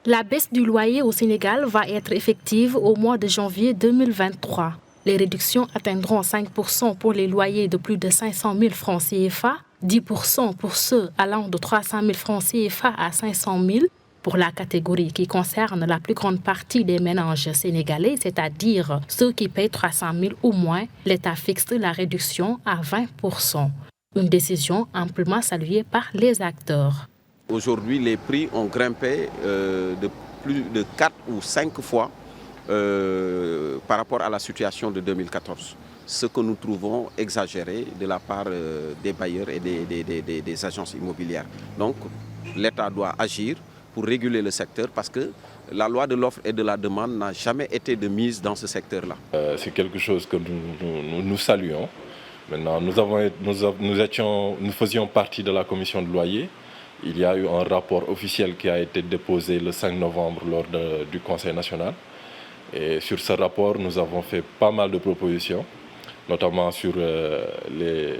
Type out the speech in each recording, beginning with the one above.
La baisse du loyer au Sénégal va être effective au mois de janvier 2023. Les réductions atteindront 5% pour les loyers de plus de 500 000 francs CFA, 10% pour ceux allant de 300 000 francs CFA à 500 000. Pour la catégorie qui concerne la plus grande partie des ménages sénégalais, c'est-à-dire ceux qui payent 300 000 ou moins, l'État fixe la réduction à 20%. Une décision amplement saluée par les acteurs. Aujourd'hui, les prix ont grimpé de plus de 4 ou 5 fois par rapport à la situation de 2014. Ce que nous trouvons exagéré de la part des bailleurs et des agences immobilières. Donc, l'État doit agir pour réguler le secteur parce que la loi de l'offre et de la demande n'a jamais été de mise dans ce secteur-là. C'est quelque chose que nous saluons. Maintenant, nous faisions partie de la commission de loyer. Il y a eu un rapport officiel qui a été déposé le 5 novembre lors du Conseil national. Et sur ce rapport, nous avons fait pas mal de propositions, notamment sur les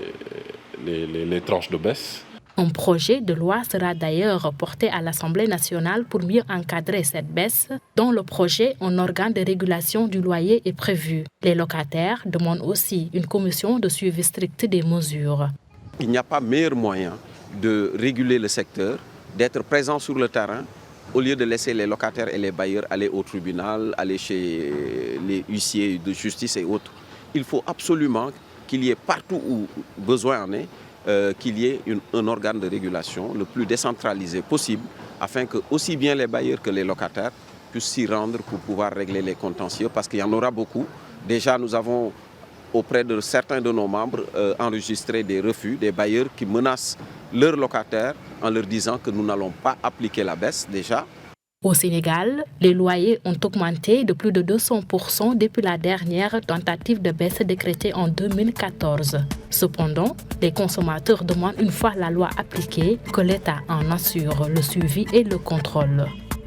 tranches de baisse. Un projet de loi sera d'ailleurs porté à l'Assemblée nationale pour mieux encadrer cette baisse. Dans le projet, un organe de régulation du loyer est prévu. Les locataires demandent aussi une commission de suivi strict des mesures. Il n'y a pas meilleur moyen de réguler le secteur, d'être présent sur le terrain, au lieu de laisser les locataires et les bailleurs aller au tribunal, aller chez les huissiers de justice et autres. Il faut absolument qu'il y ait partout où besoin en est, qu'il y ait un organe de régulation le plus décentralisé possible, afin que aussi bien les bailleurs que les locataires puissent s'y rendre pour pouvoir régler les contentieux, parce qu'il y en aura beaucoup. Déjà, nous avons auprès de certains de nos membres enregistré des refus, des bailleurs qui menacent leurs locataires en leur disant que nous n'allons pas appliquer la baisse déjà. Au Sénégal, les loyers ont augmenté de plus de 200% depuis la dernière tentative de baisse décrétée en 2014. Cependant, les consommateurs demandent une fois la loi appliquée que l'État en assure le suivi et le contrôle.